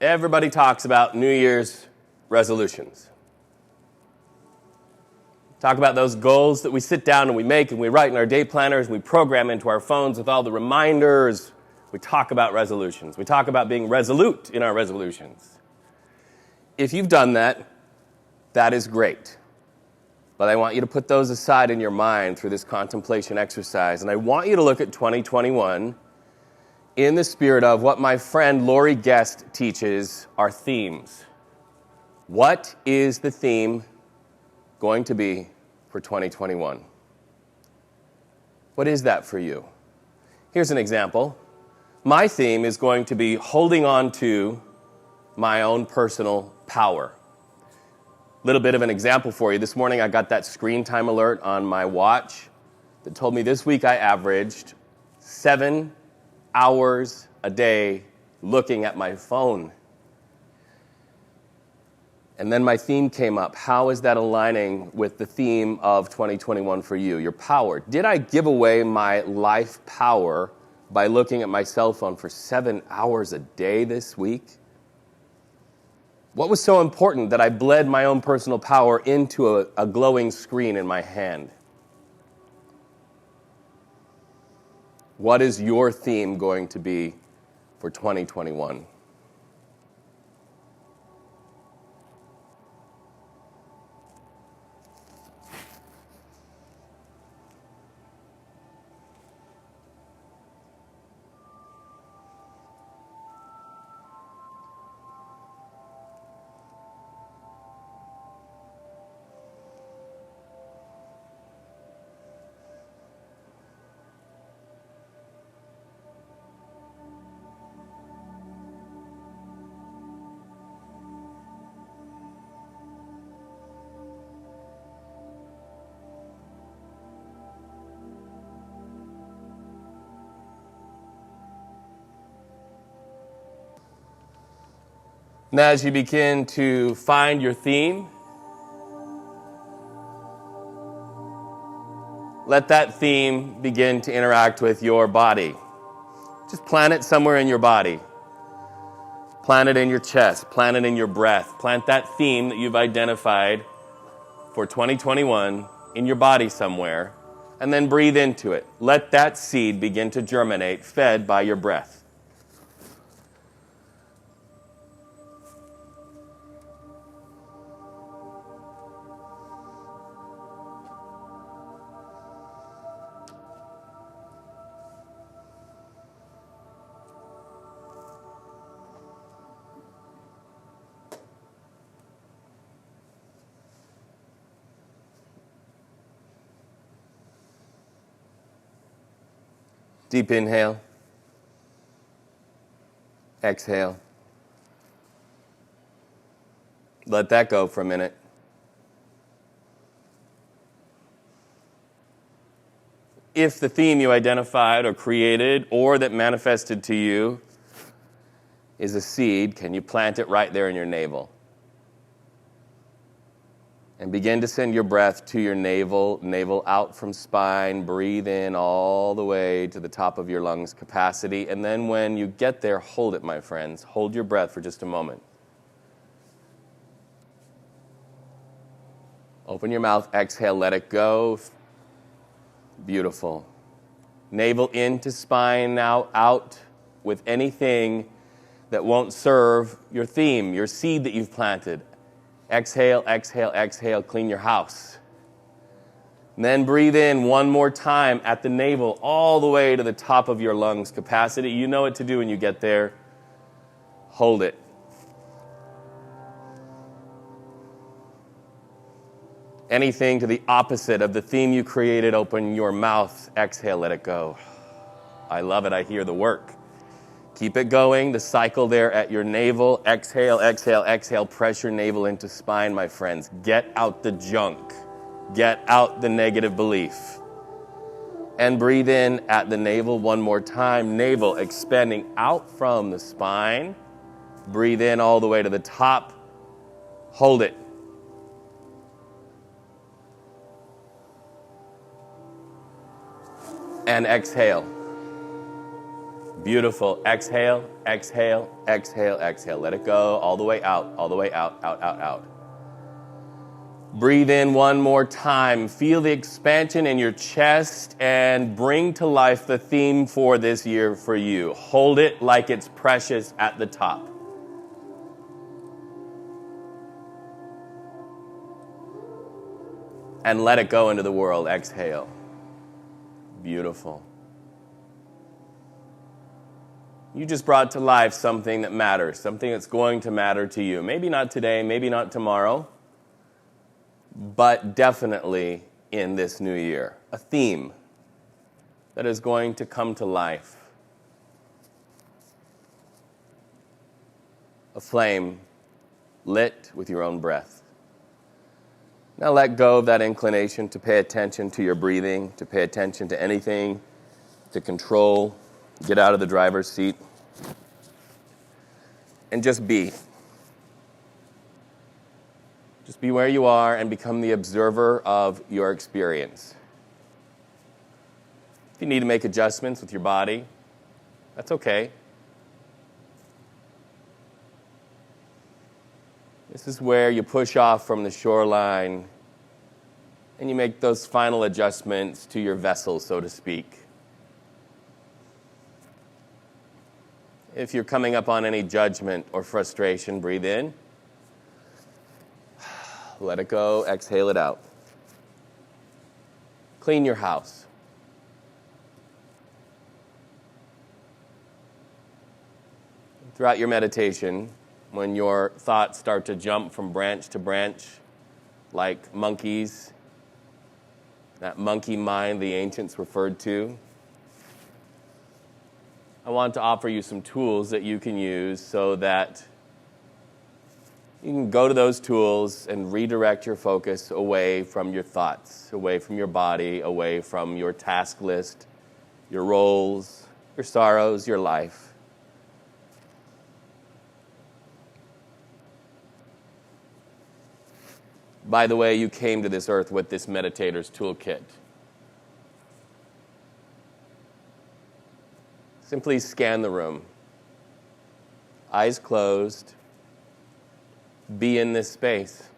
Everybody talks about New Year's resolutions. Talk about those goals that we sit down and we make and we write in our day planners and we program into our phones with all the reminders. We talk about resolutions. We talk about being resolute in our resolutions. If you've done that, that is great. But I want you to put those aside in your mind through this contemplation exercise. And I want you to look at 2021 in the spirit of what my friend Laurie Guest teaches are themes. What is the theme going to be for 2021? What is that for you? Here's an example. My theme is going to be holding on to my own personal power. A little bit of an example for you. This morning I got that screen time alert on my watch that told me this week I averaged 7 hours a day looking at my phone. And then my theme came up. How is that aligning with the theme of 2021 for you? Your power. Did I give away my life power by looking at my cell phone for 7 hours a day this week? What was so important that I bled my own personal power into a glowing screen in my hand? What is your theme going to be for 2021? And as you begin to find your theme, let that theme begin to interact with your body. Just plant it somewhere in your body. Plant it in your chest. Plant it in your breath. Plant that theme that you've identified for 2021 in your body somewhere, and then breathe into it. Let that seed begin to germinate, fed by your breath. Deep inhale. Exhale. Let that go for a minute. If the theme you identified or created or that manifested to you is a seed, can you plant it right there in your navel? And begin to send your breath to your navel, navel out from spine, breathe in all the way to the top of your lungs capacity. And then when you get there, hold it, my friends. Hold your breath for just a moment. Open your mouth, exhale, let it go. Beautiful. Navel into spine, now out with anything that won't serve your theme, your seed that you've planted. Exhale, exhale, exhale, clean your house. And then breathe in one more time at the navel, all the way to the top of your lungs capacity. You know what to do when you get there. Hold it. Anything to the opposite of the theme you created, open your mouth, exhale, let it go. I love it, I hear the work. Keep it going, the cycle there at your navel. Exhale, exhale, exhale. Press your navel into spine, my friends. Get out the junk. Get out the negative belief. And breathe in at the navel one more time. Navel expanding out from the spine. Breathe in all the way to the top. Hold it. And exhale. Beautiful. Exhale, exhale, exhale, exhale. Let it go all the way out, all the way out, out, out, out. Breathe in one more time. Feel the expansion in your chest and bring to life the theme for this year for you. Hold it like it's precious at the top. And let it go into the world. Exhale. Beautiful. You just brought to life something that matters, something that's going to matter to you. Maybe not today, maybe not tomorrow, but definitely in this new year. A theme that is going to come to life. A flame lit with your own breath. Now let go of that inclination to pay attention to your breathing, to pay attention to anything, to control. Get out of the driver's seat and just be. Just be where you are and become the observer of your experience. If you need to make adjustments with your body, that's okay. This is where you push off from the shoreline and you make those final adjustments to your vessel, so to speak. If you're coming up on any judgment or frustration, breathe in. Let it go. Exhale it out. Clean your house. Throughout your meditation, when your thoughts start to jump from branch to branch, like monkeys, that monkey mind the ancients referred to, I want to offer you some tools that you can use so that you can go to those tools and redirect your focus away from your thoughts, away from your body, away from your task list, your roles, your sorrows, your life. By the way, you came to this earth with this meditator's toolkit. Simply scan the room. Eyes closed. Be in this space.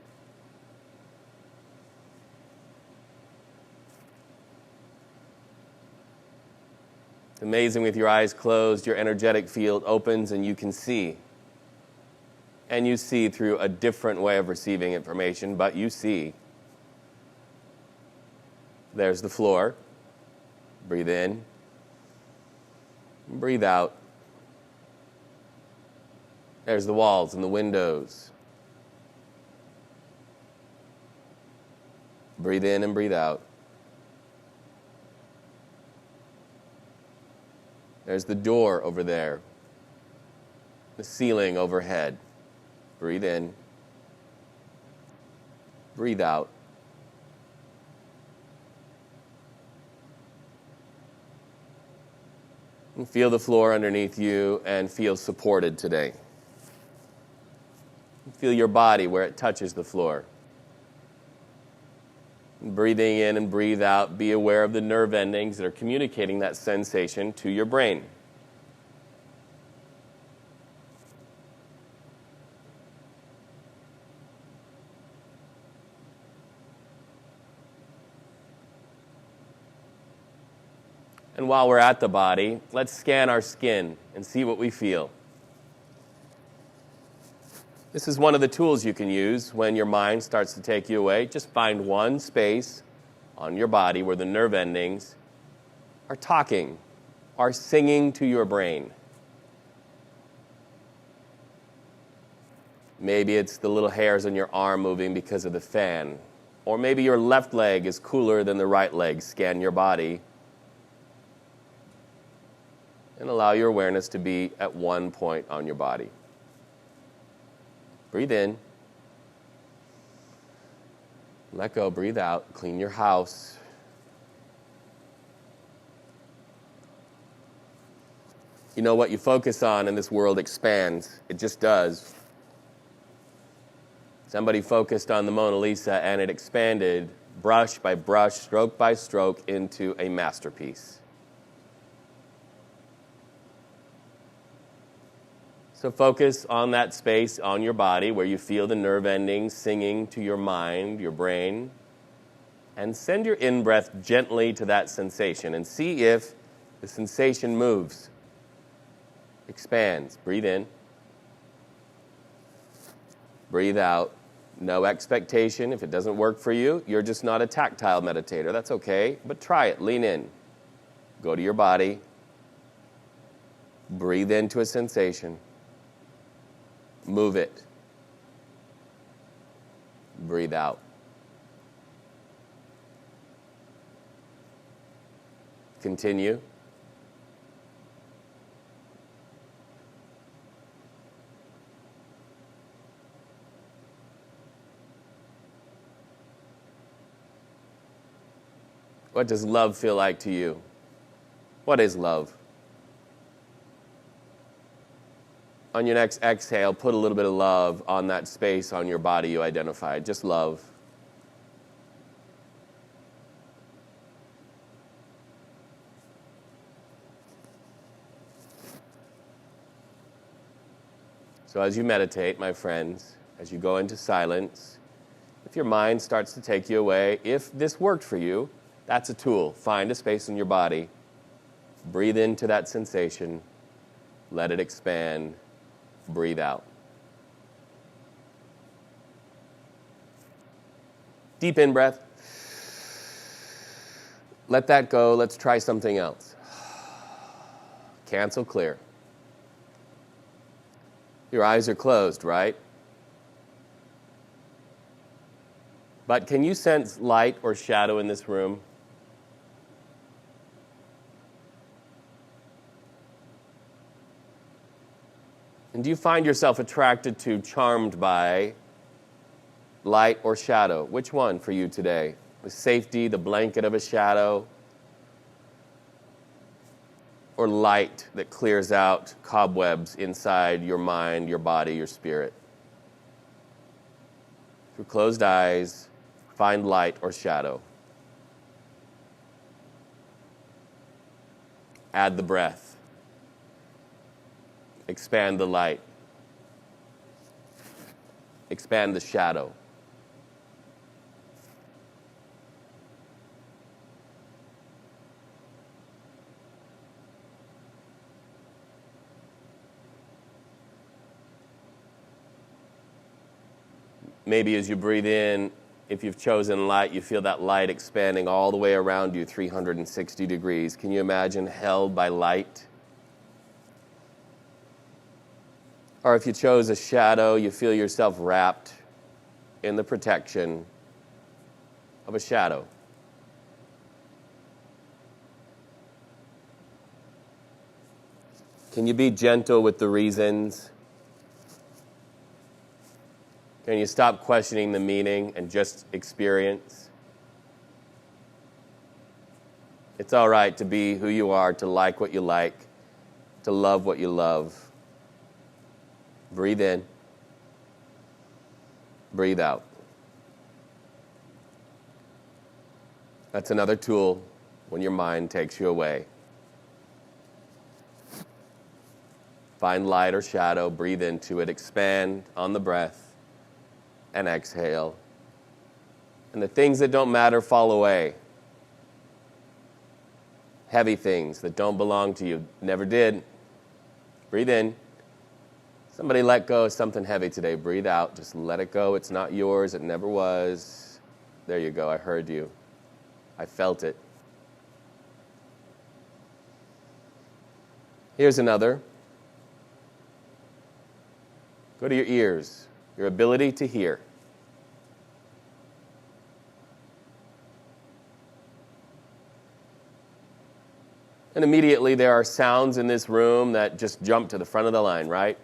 It's amazing, with your eyes closed, your energetic field opens and you can see. And you see through a different way of receiving information, but you see. There's the floor. Breathe in. Breathe out. There's the walls and the windows. Breathe in and breathe out. There's the door over there. The ceiling overhead. Breathe in. Breathe out. And feel the floor underneath you and feel supported today. Feel your body where it touches the floor. Breathing in and breathe out, be aware of the nerve endings that are communicating that sensation to your brain. And while we're at the body, let's scan our skin and see what we feel. This is one of the tools you can use when your mind starts to take you away. Just find one space on your body where the nerve endings are talking, are singing to your brain. Maybe it's the little hairs on your arm moving because of the fan. Or maybe your left leg is cooler than the right leg. Scan your body and allow your awareness to be at one point on your body. Breathe in. Let go, breathe out. Clean your house. You know, what you focus on in this world expands. It just does. Somebody focused on the Mona Lisa and it expanded brush by brush, stroke by stroke into a masterpiece. So focus on that space on your body where you feel the nerve endings singing to your mind, your brain, and send your in-breath gently to that sensation and see if the sensation moves, expands. Breathe in, breathe out. No expectation. If it doesn't work for you, you're just not a tactile meditator. That's okay, but try it. Lean in. Go to your body. Breathe into a sensation. Move it. Breathe out. Continue. What does love feel like to you? What is love? On your next exhale, put a little bit of love on that space on your body you identified. Just love. So as you meditate, my friends, as you go into silence, if your mind starts to take you away, if this worked for you, that's a tool. Find a space in your body. Breathe into that sensation. Let it expand. Breathe out. Deep in breath. Let that go. Let's try something else. Cancel, clear. Your eyes are closed, right? But can you sense light or shadow in this room? And do you find yourself attracted to, charmed by light or shadow? Which one for you today? The safety, the blanket of a shadow, or light that clears out cobwebs inside your mind, your body, your spirit? Through closed eyes, find light or shadow. Add the breath. Expand the light. Expand the shadow. Maybe as you breathe in, if you've chosen light, you feel that light expanding all the way around you, 360 degrees. Can you imagine held by light? Or if you chose a shadow, you feel yourself wrapped in the protection of a shadow. Can you be gentle with the reasons? Can you stop questioning the meaning and just experience? It's all right to be who you are, to like what you like, to love what you love. Breathe in. Breathe out. That's another tool when your mind takes you away. Find light or shadow, breathe into it, expand on the breath, and exhale. And the things that don't matter fall away. Heavy things that don't belong to you, never did. Breathe in. Somebody let go of something heavy today. Breathe out. Just let it go. It's not yours. It never was. There you go. I heard you. I felt it. Here's another. Go to your ears, your ability to hear. And immediately there are sounds in this room that just jump to the front of the line, right?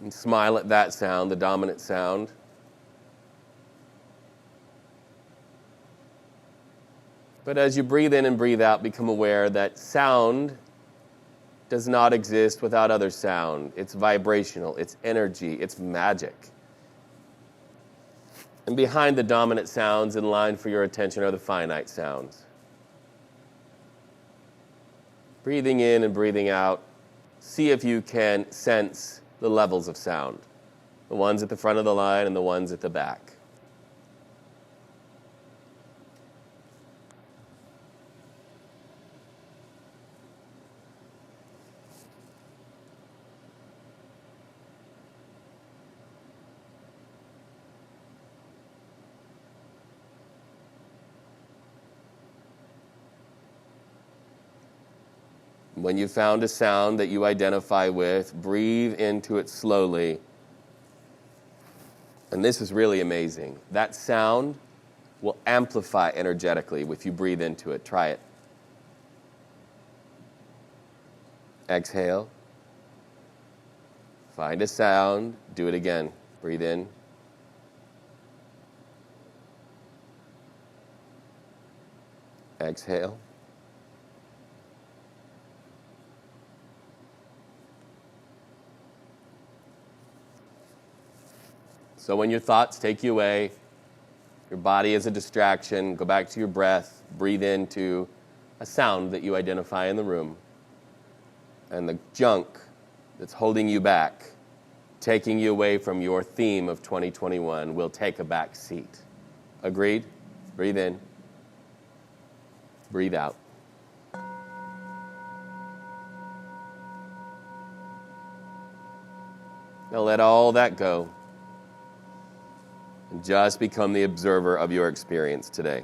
And smile at that sound, the dominant sound. But as you breathe in and breathe out, become aware that sound does not exist without other sound. It's vibrational, it's energy, it's magic. And behind the dominant sounds in line for your attention are the finite sounds. Breathing in and breathing out, see if you can sense the levels of sound, the ones at the front of the line and the ones at the back. When you found a sound that you identify with, breathe into it slowly. And this is really amazing. That sound will amplify energetically if you breathe into it. Try it. Exhale. Find a sound. Do it again. Breathe in. Exhale. So when your thoughts take you away, your body is a distraction, go back to your breath, breathe into a sound that you identify in the room. And the junk that's holding you back, taking you away from your theme of 2021 will take a back seat. Agreed? Breathe in. Breathe out. Now let all that go. And just become the observer of your experience today.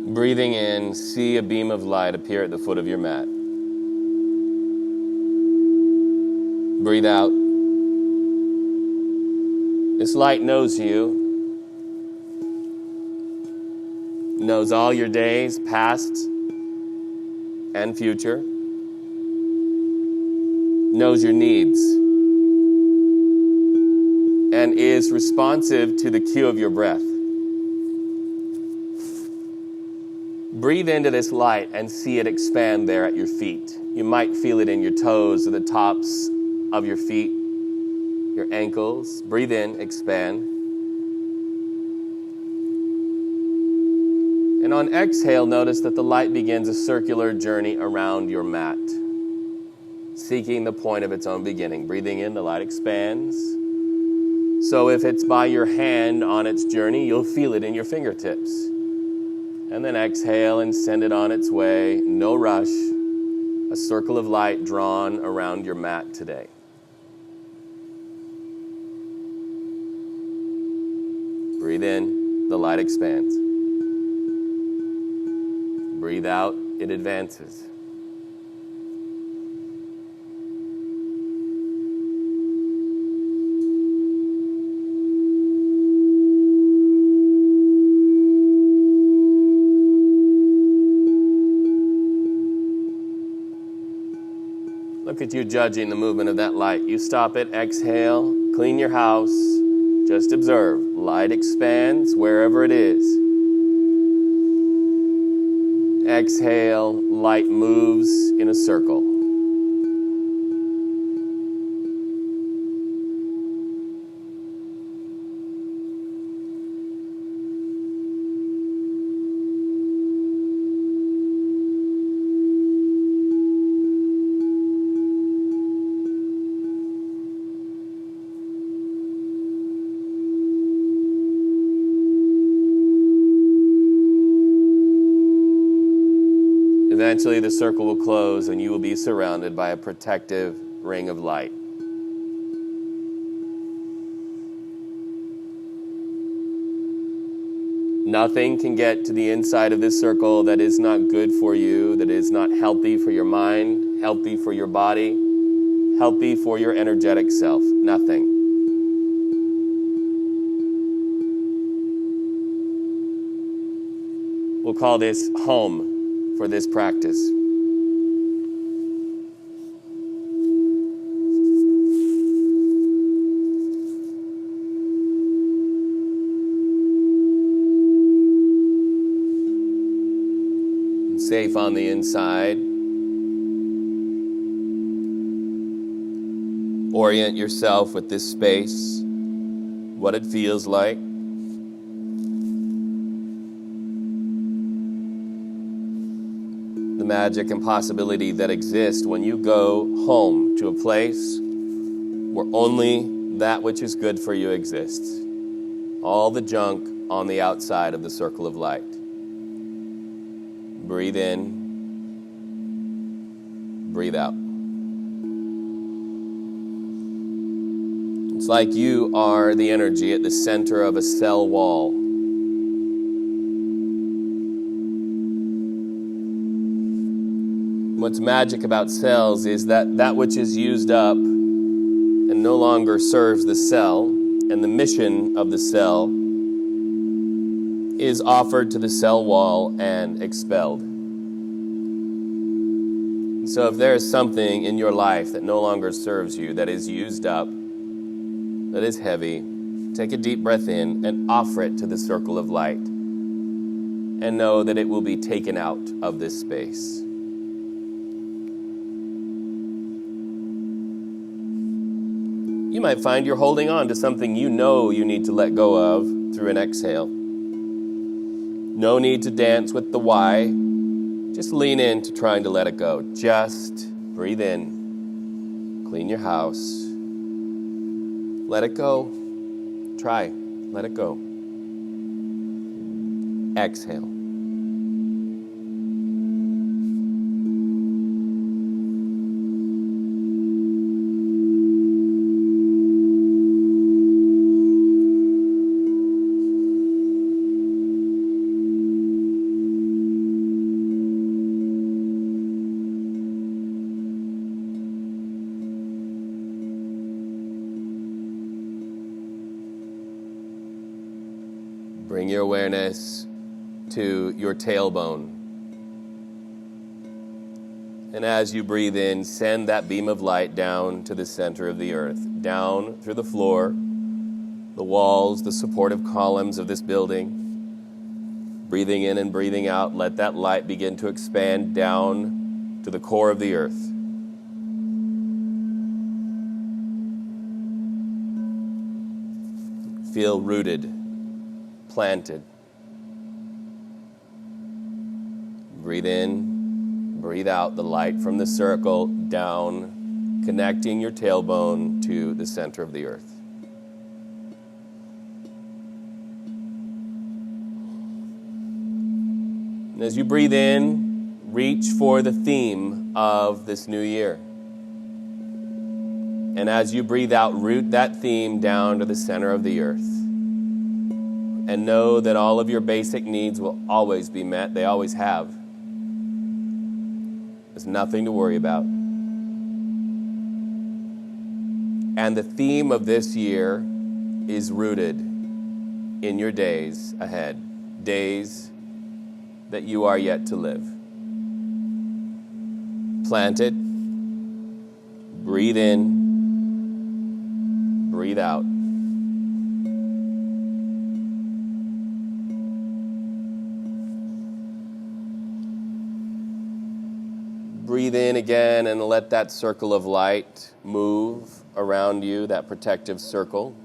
Breathing in, see a beam of light appear at the foot of your mat. Breathe out. This light knows you, knows all your days, past and future, knows your needs, and is responsive to the cue of your breath. Breathe into this light and see it expand there at your feet. You might feel it in your toes or the tops of your feet, your ankles. Breathe in, expand. And on exhale, notice that the light begins a circular journey around your mat, seeking the point of its own beginning. Breathing in, the light expands. So if it's by your hand on its journey, you'll feel it in your fingertips. And then exhale and send it on its way. No rush. A circle of light drawn around your mat today. Breathe in, the light expands. Breathe out, it advances. Look at you judging the movement of that light. You stop it, exhale, clean your house, just observe. Light expands wherever it is. Exhale, light moves in a circle. Eventually, the circle will close and you will be surrounded by a protective ring of light. Nothing can get to the inside of this circle that is not good for you, that is not healthy for your mind, healthy for your body, healthy for your energetic self. Nothing. We'll call this home for this practice. Safe on the inside. Orient yourself with this space, what it feels like. The magic and possibility that exist when you go home to a place where only that which is good for you exists. All the junk on the outside of the circle of light. Breathe in, breathe out. It's like you are the energy at the center of a cell wall. What's magic about cells is that that which is used up and no longer serves the cell and the mission of the cell is offered to the cell wall and expelled. So if there is something in your life that no longer serves you, that is used up, that is heavy, take a deep breath in and offer it to the circle of light and know that it will be taken out of this space. You might find you're holding on to something you know you need to let go of through an exhale. No need to dance with the why. Just lean into trying to let it go. Just breathe in. Clean your house. Let it go. Try. Let it go. Exhale. Bring your awareness to your tailbone. And as you breathe in, send that beam of light down to the center of the earth, down through the floor, the walls, the supportive columns of this building. Breathing in and breathing out, let that light begin to expand down to the core of the earth. Feel rooted. Planted. Breathe in, breathe out the light from the circle down, connecting your tailbone to the center of the earth. And as you breathe in, reach for the theme of this new year. And as you breathe out, root that theme down to the center of the earth. And know that all of your basic needs will always be met. They always have. There's nothing to worry about. And the theme of this year is rooted in your days ahead. Days that you are yet to live. Planted. Breathe in. Breathe out. Breathe in again and let that circle of light move around you, that protective circle.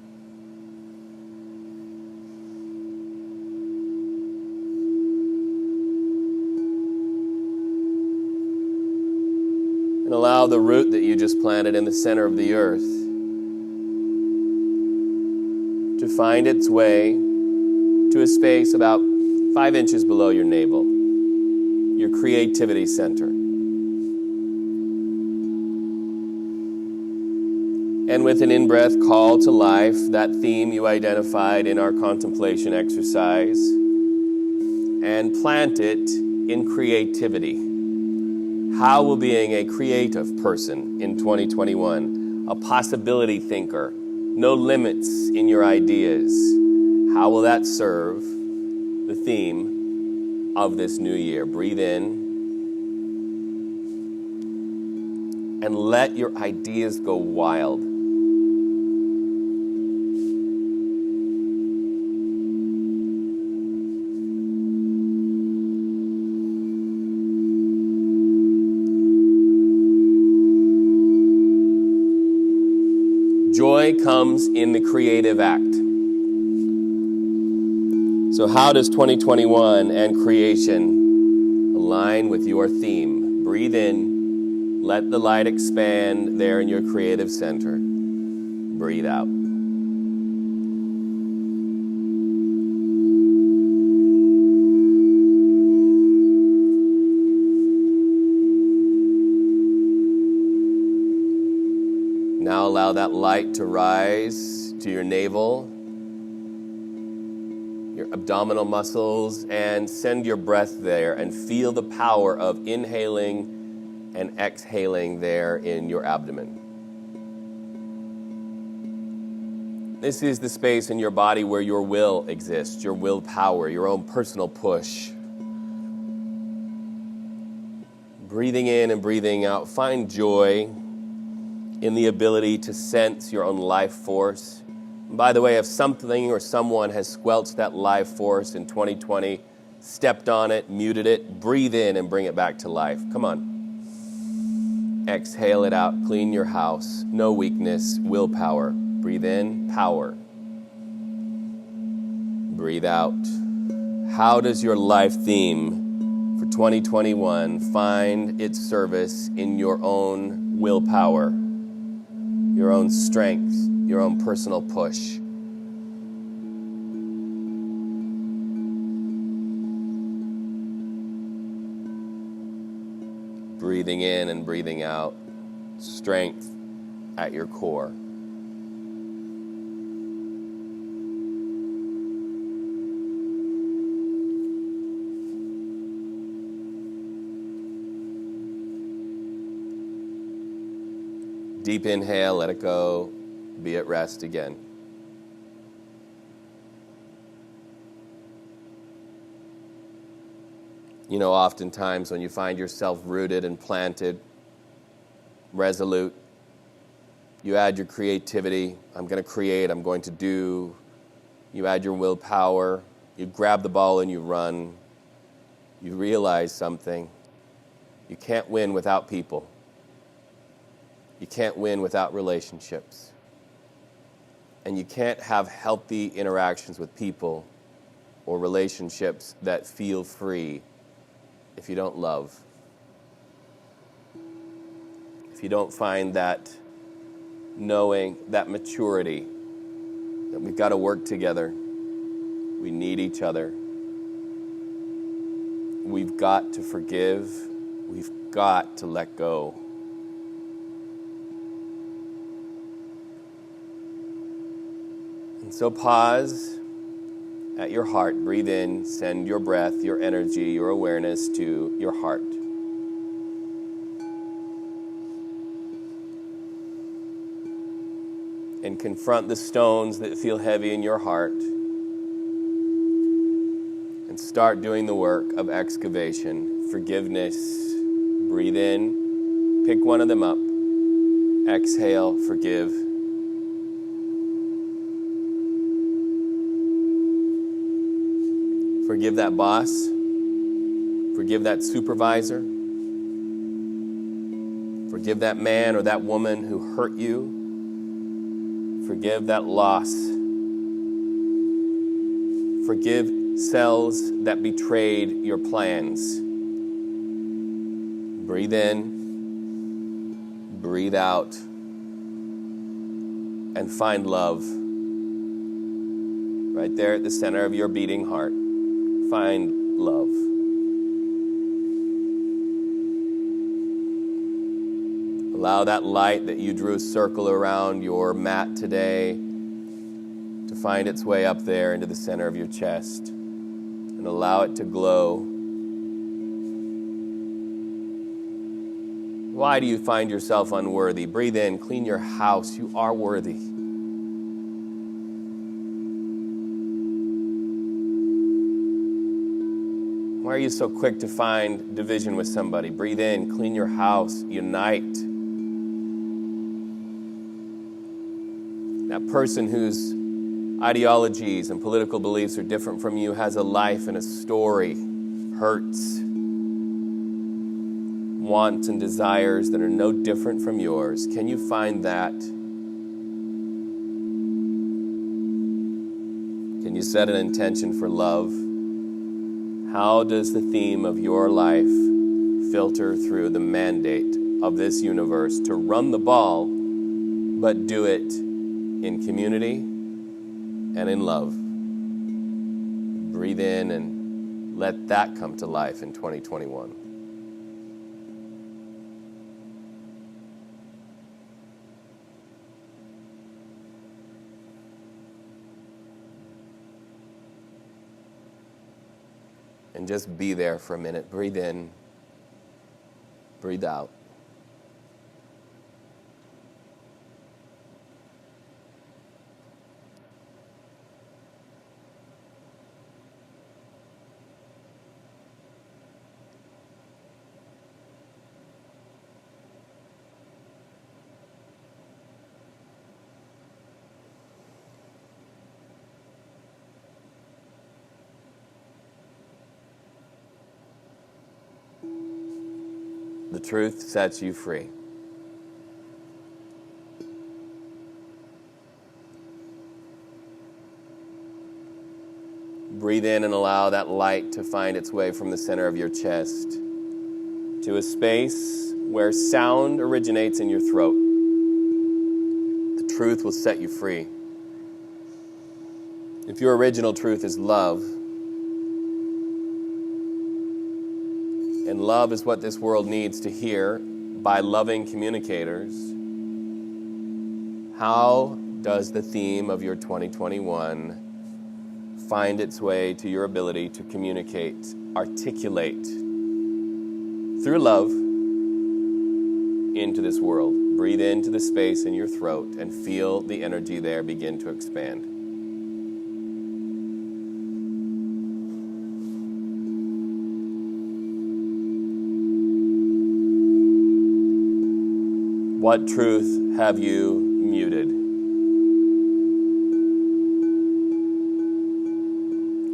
And allow the root that you just planted in the center of the earth to find its way to a space about 5 inches below your navel, your creativity center. And with an in-breath, call to life that theme you identified in our contemplation exercise. and plant it in creativity. How will being a creative person in 2021, a possibility thinker, no limits in your ideas, how will that serve the theme of this new year? Breathe in and let your ideas go wild. Joy comes in the creative act. So how does 2021 and creation align with your theme? Breathe in, let the light expand there in your creative center. Breathe out. Now allow that light to rise to your navel, your abdominal muscles, and send your breath there and feel the power of inhaling and exhaling there in your abdomen. This is the space in your body where your will exists, your willpower, your own personal push. Breathing in and breathing out, find joy in the ability to sense your own life force. And by the way, if something or someone has squelched that life force in 2020, stepped on it, muted it, breathe in and bring it back to life. Come on. Exhale it out. Clean your house. No weakness, willpower. Breathe in, power. Breathe out. How does your life theme for 2021 find its service in your own willpower? Your own strength, your own personal push. Breathing in and breathing out, strength at your core. Deep inhale, let it go, be at rest again. You know, oftentimes when you find yourself rooted and planted, resolute, you add your creativity. I'm going to create, I'm going to do. You add your willpower, you grab the ball and you run. You realize something. You can't win without people. You can't win without relationships. And you can't have healthy interactions with people or relationships that feel free if you don't love. If you don't find that knowing, that maturity, that we've got to work together. We need each other. We've got to forgive. We've got to let go. And so pause at your heart. Breathe in, send your breath, your energy, your awareness to your heart. And confront the stones that feel heavy in your heart. And start doing the work of excavation, forgiveness. Breathe in, pick one of them up. Exhale, forgive. Forgive that boss. Forgive that supervisor. Forgive that man or that woman who hurt you. Forgive that loss. Forgive cells that betrayed your plans. Breathe in, breathe out, and find love. Right there at the center of your beating heart. Find love. Allow that light that you drew a circle around your mat today to find its way up there into the center of your chest. and allow it to glow. Why do you find yourself unworthy? Breathe in, clean your house. You are worthy. Why are you so quick to find division with somebody? Breathe in, clean your house, unite. That person whose ideologies and political beliefs are different from you has a life and a story, hurts, wants and desires that are no different from yours. Can you find that? Can you set an intention for love? How does the theme of your life filter through the mandate of this universe to run the ball, but do it in community and in love? Breathe in and let that come to life in 2021. And just be there for a minute. Breathe in, breathe out. The truth sets you free. Breathe in and allow that light to find its way from the center of your chest to a space where sound originates in your throat. The truth will set you free. If your original truth is love, and love is what this world needs to hear by loving communicators, how does the theme of your 2021 find its way to your ability to communicate, articulate through love into this world? Breathe into the space in your throat and feel the energy there begin to expand. What truth have you muted?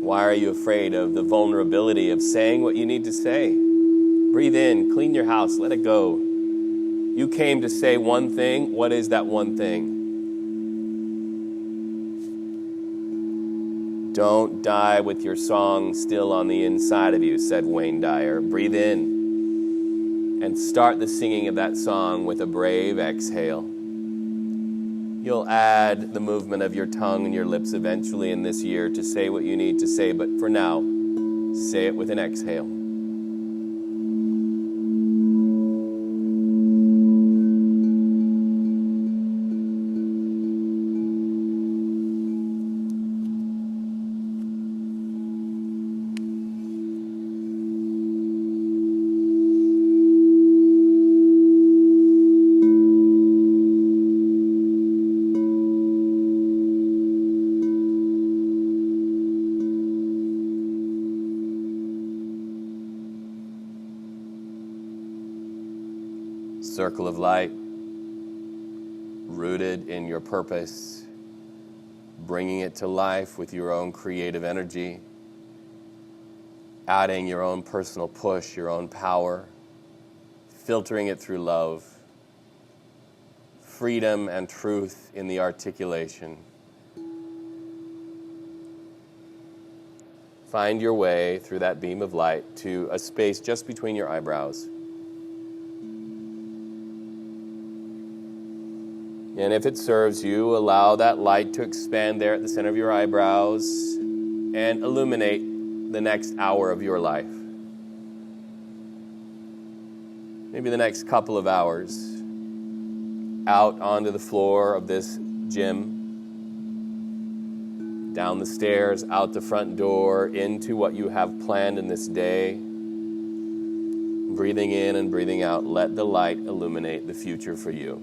Why are you afraid of the vulnerability of saying what you need to say? Breathe in, clean your house, let it go. You came to say one thing. What is that one thing? Don't die with your song still on the inside of you, said Wayne Dyer. Breathe in and start the singing of that song with a brave exhale. You'll add the movement of your tongue and your lips eventually in this year to say what you need to say, but for now, say it with an exhale. Circle of light, rooted in your purpose, bringing it to life with your own creative energy, adding your own personal push, your own power, filtering it through love, freedom and truth in the articulation. Find your way through that beam of light to a space just between your eyebrows. And if it serves you, allow that light to expand there at the center of your eyebrows and illuminate the next hour of your life. Maybe the next couple of hours out onto the floor of this gym. down the stairs, out the front door, into what you have planned in this day. Breathing in and breathing out, let the light illuminate the future for you.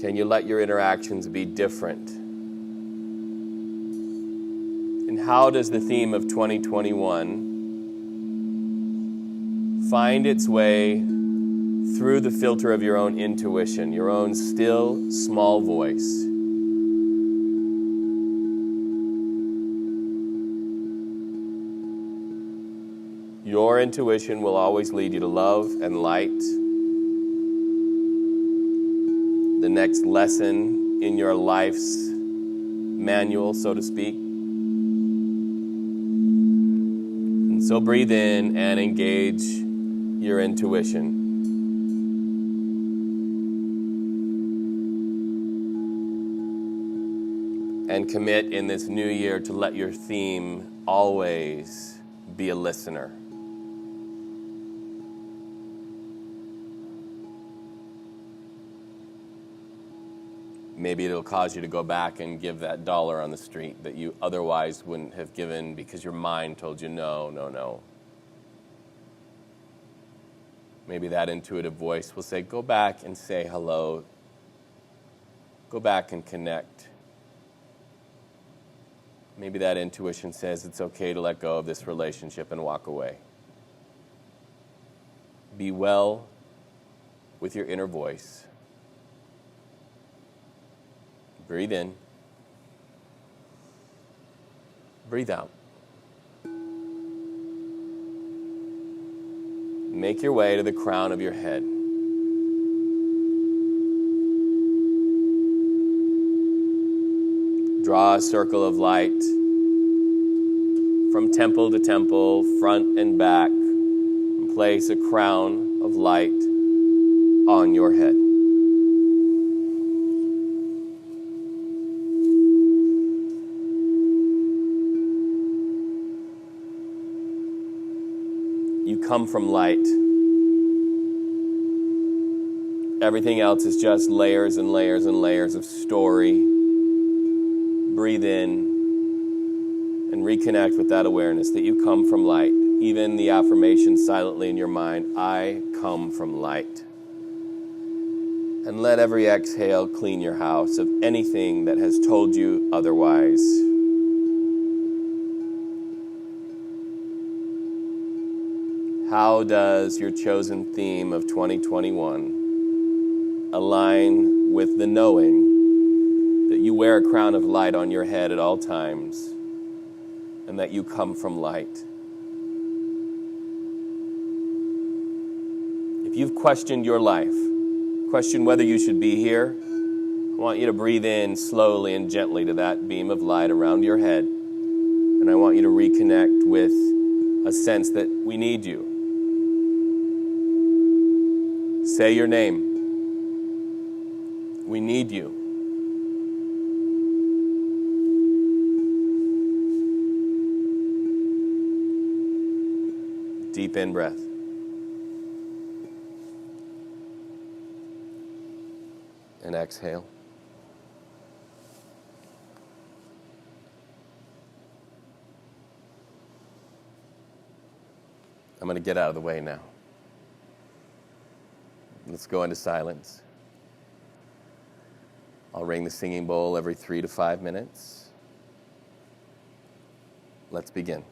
Can you let your interactions be different? And how does the theme of 2021 find its way through the filter of your own intuition, your own still, small voice? Your intuition will always lead you to love and light. The next lesson in your life's manual, so to speak. And so breathe in and engage your intuition. And commit in this new year to let your theme always be a listener. Maybe it'll cause you to go back and give that $1 on the street that you otherwise wouldn't have given because your mind told you no, no, no. Maybe that intuitive voice will say, go back and say hello. Go back and connect. Maybe that intuition says it's okay to let go of this relationship and walk away. Be well with your inner voice. Breathe in. Breathe out. Make your way to the crown of your head. Draw a circle of light from temple to temple, front and back, and place a crown of light on your head. You come from light. Everything else is just layers and layers and layers of story. Breathe in and reconnect with that awareness that you come from light. Even the affirmation silently in your mind, I come from light. And let every exhale clean your house of anything that has told you otherwise. How does your chosen theme of 2021 align with the knowing that you wear a crown of light on your head at all times and that you come from light? If you've questioned your life, questioned whether you should be here, I want you to breathe in slowly and gently to that beam of light around your head. And I want you to reconnect with a sense that we need you. Say your name. We need you. Deep in breath. And exhale. I'm going to get out of the way now. Let's go into silence. I'll ring the singing bowl every 3 to 5 minutes. Let's begin.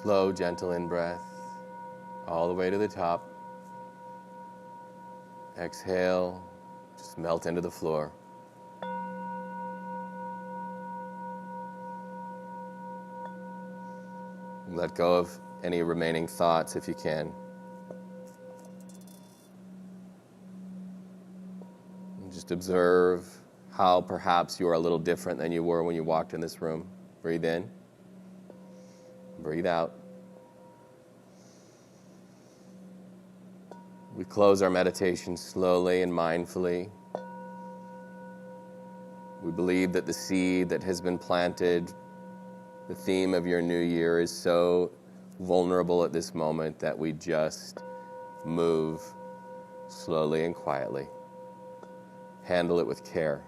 Slow, gentle in-breath, all the way to the top. Exhale, just melt into the floor. Let go of any remaining thoughts if you can. And just observe how perhaps you are a little different than you were when you walked in this room. Breathe in. Breathe out. We close our meditation slowly and mindfully. We believe that the seed that has been planted, the theme of your new year, is so vulnerable at this moment that we just move slowly and quietly. Handle it with care.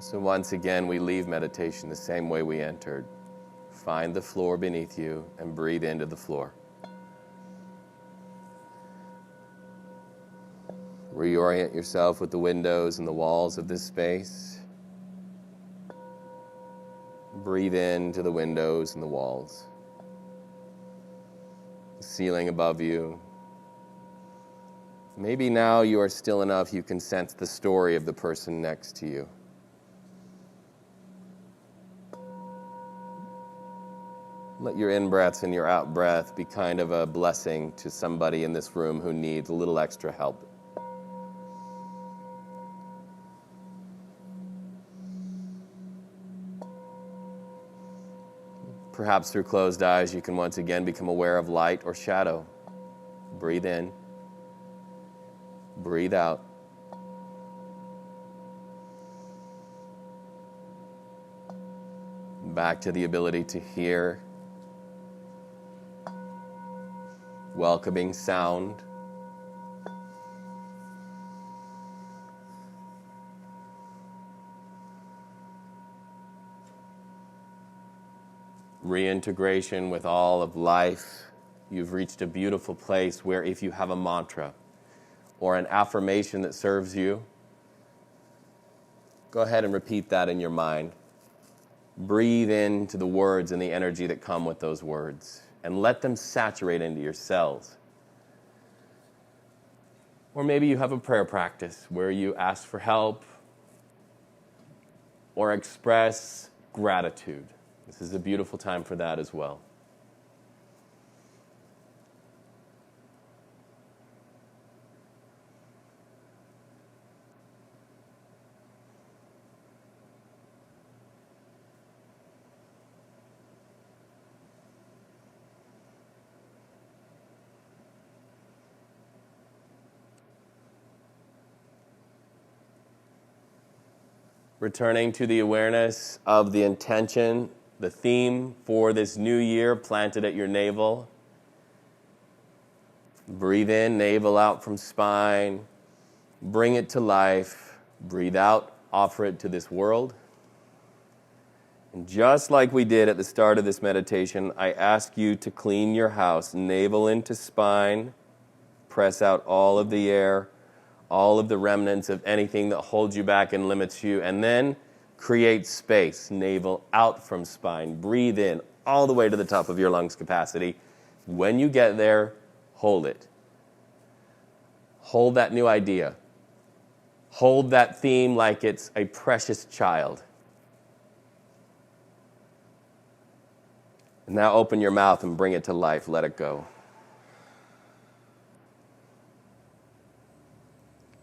So once again, we leave meditation the same way we entered. Find the floor beneath you and breathe into the floor. Reorient yourself with the windows and the walls of this space. Breathe into the windows and the walls. The ceiling above you. Maybe now you are still enough you can sense the story of the person next to you. Let your in-breaths and your out-breath be kind of a blessing to somebody in this room who needs a little extra help. Perhaps through closed eyes, you can once again become aware of light or shadow. Breathe in. Breathe out. Back to the ability to hear. Welcoming sound. Reintegration with all of life. You've reached a beautiful place where if you have a mantra or an affirmation that serves you, go ahead and repeat that in your mind. Breathe into the words and the energy that come with those words, and let them saturate into your cells. Or maybe you have a prayer practice where you ask for help or express gratitude. This is a beautiful time for that as well. Returning to the awareness of the intention, the theme for this new year planted at your navel. Breathe in, navel out from spine. Bring it to life. Breathe out, offer it to this world. And just like we did at the start of this meditation, I ask you to clean your house, navel into spine, press out all of the air, all of the remnants of anything that holds you back and limits you, and then create space, navel out from spine. Breathe in all the way to the top of your lungs capacity. When you get there, hold it. Hold that new idea. Hold that theme like it's a precious child. And now open your mouth and bring it to life. Let it go.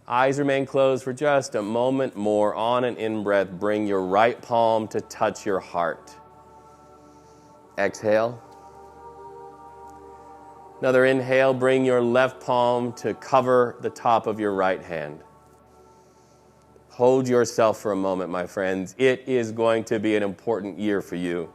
Eyes remain closed for just a moment more. On an in-breath, bring your right palm to touch your heart. Exhale. Another inhale, bring your left palm to cover the top of your right hand. Hold yourself for a moment, my friends. It is going to be an important year for you.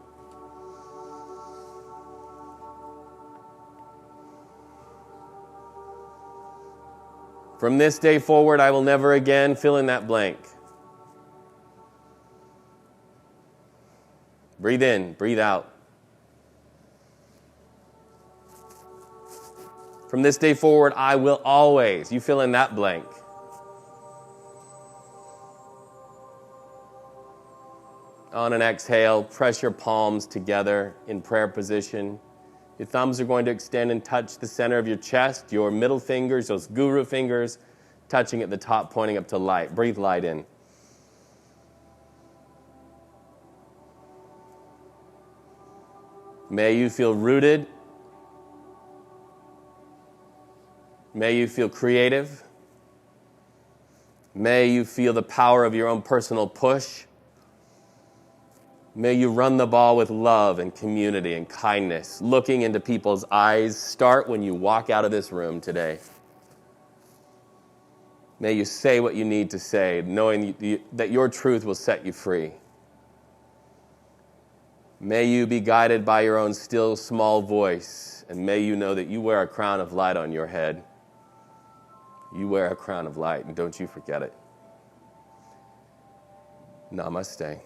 From this day forward, I will never again fill in that blank. Breathe in, breathe out. From this day forward, I will always, you fill in that blank. On an exhale, press your palms together in prayer position. Your thumbs are going to extend and touch the center of your chest. Your middle fingers, those guru fingers, touching at the top, pointing up to light. Breathe light in. May you feel rooted. May you feel creative. May you feel the power of your own personal push. May you run the ball with love and community and kindness, looking into people's eyes. Start when you walk out of this room today. May you say what you need to say, knowing that your truth will set you free. May you be guided by your own still, small voice, and may you know that you wear a crown of light on your head. You wear a crown of light, and don't you forget it. Namaste.